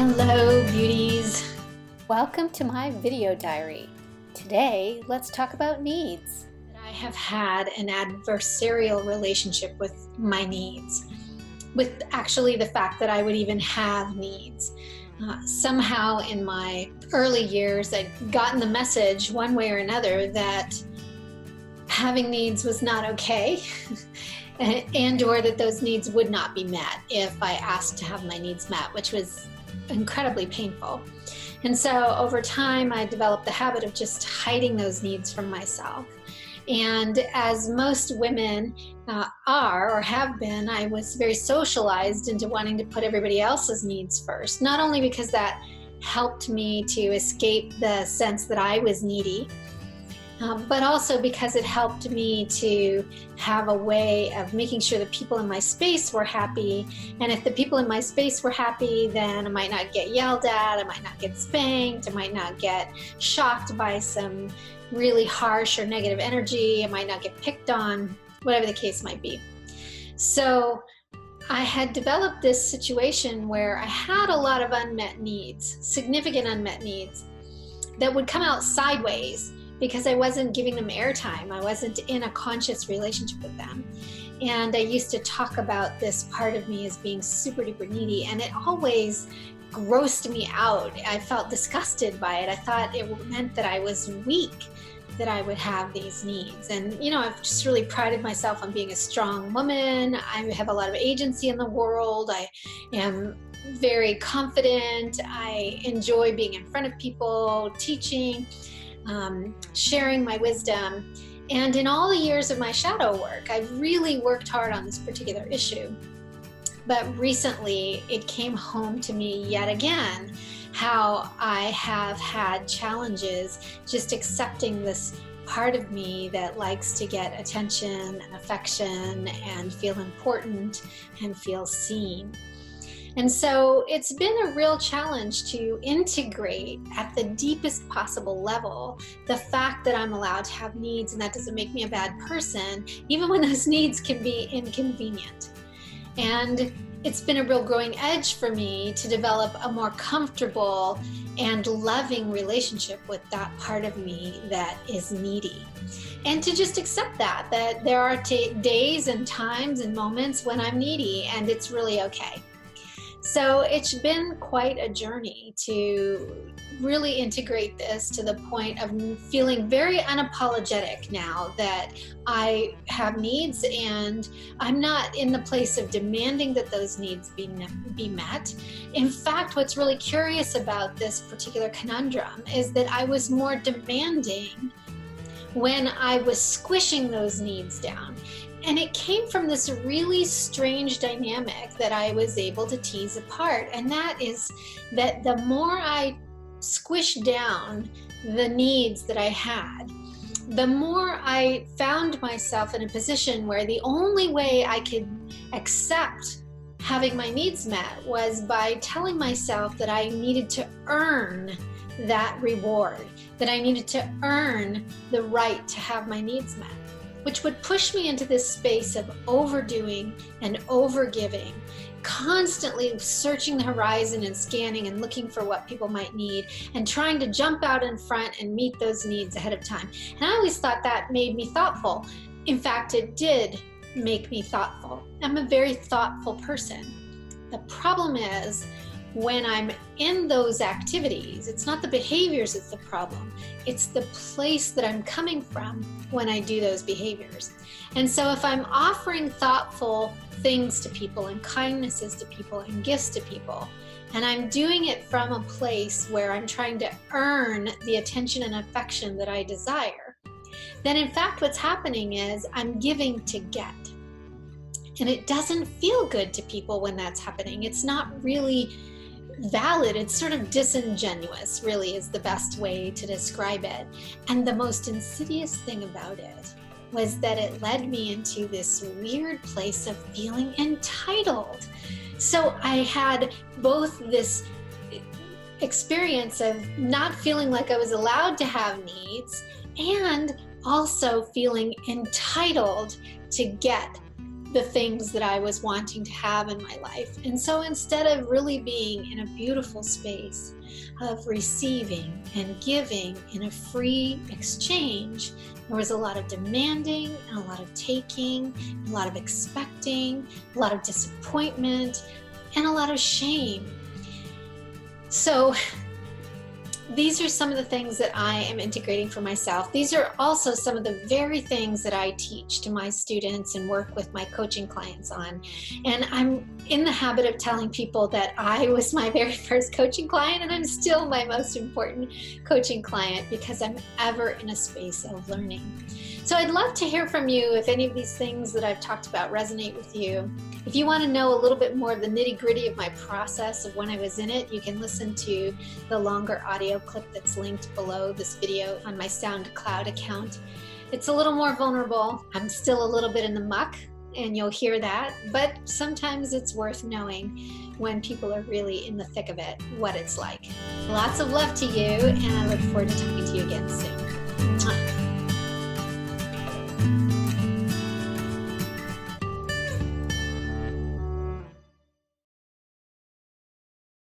Hello, beauties. Welcome to my video diary. Today, let's talk about needs. I have had an adversarial relationship with my needs, with actually the fact that I would even have needs. Somehow in my early years, I'd gotten the message one way or another that having needs was not okay. and or that those needs would not be met if I asked to have my needs met, which was incredibly painful. And so over time, I developed the habit of just hiding those needs from myself. And as most women are or have been, I was very socialized into wanting to put everybody else's needs first, not only because that helped me to escape the sense that I was needy, but also because it helped me to have a way of making sure the people in my space were happy. And if the people in my space were happy, then I might not get yelled at, I might not get spanked, I might not get shocked by some really harsh or negative energy, I might not get picked on, whatever the case might be. So I had developed this situation where I had a lot of unmet needs, significant unmet needs, that would come out sideways because I wasn't giving them airtime. I wasn't in a conscious relationship with them. And I used to talk about this part of me as being super duper needy, and it always grossed me out. I felt disgusted by it. I thought it meant that I was weak, that I would have these needs. And you know, I've just really prided myself on being a strong woman. I have a lot of agency in the world. I am very confident. I enjoy being in front of people, teaching, sharing my wisdom. And in all the years of my shadow work, I've really worked hard on this particular issue. But recently, it came home to me yet again how I have had challenges just accepting this part of me that likes to get attention and affection and feel important and feel seen. And so it's been a real challenge to integrate at the deepest possible level the fact that I'm allowed to have needs, and that doesn't make me a bad person, even when those needs can be inconvenient. And it's been a real growing edge for me to develop a more comfortable and loving relationship with that part of me that is needy. And to just accept that there are days and times and moments when I'm needy, and it's really okay. So it's been quite a journey to really integrate this to the point of feeling very unapologetic now that I have needs, and I'm not in the place of demanding that those needs be met. In fact, what's really curious about this particular conundrum is that I was more demanding when I was squishing those needs down. And it came from this really strange dynamic that I was able to tease apart. And that is that the more I squished down the needs that I had, the more I found myself in a position where the only way I could accept having my needs met was by telling myself that I needed to earn that reward, that I needed to earn the right to have my needs met, which would push me into this space of overdoing and overgiving, constantly searching the horizon and scanning and looking for what people might need and trying to jump out in front and meet those needs ahead of time. And I always thought that made me thoughtful. In fact, it did make me thoughtful. I'm a very thoughtful person. The problem is, when I'm in those activities, it's not the behaviors that's the problem. It's the place that I'm coming from when I do those behaviors. And so if I'm offering thoughtful things to people and kindnesses to people and gifts to people, and I'm doing it from a place where I'm trying to earn the attention and affection that I desire, then in fact what's happening is I'm giving to get. And it doesn't feel good to people when that's happening. It's not really valid. It's sort of disingenuous, really, is the best way to describe it. And the most insidious thing about it was that it led me into this weird place of feeling entitled. So I had both this experience of not feeling like I was allowed to have needs, and also feeling entitled to get the things that I was wanting to have in my life. And so instead of really being in a beautiful space of receiving and giving in a free exchange, there was a lot of demanding and a lot of taking, a lot of expecting, a lot of disappointment, and a lot of shame. So these are some of the things that I am integrating for myself. These are also some of the very things that I teach to my students and work with my coaching clients on. And I'm in the habit of telling people that I was my very first coaching client, and I'm still my most important coaching client because I'm ever in a space of learning. So I'd love to hear from you if any of these things that I've talked about resonate with you. If you want to know a little bit more of the nitty-gritty of my process of when I was in it, you can listen to the longer audio clip that's linked below this video on my SoundCloud account. It's a little more vulnerable. I'm still a little bit in the muck, and you'll hear that, but sometimes it's worth knowing when people are really in the thick of it, what it's like. Lots of love to you, and I look forward to talking to you again soon.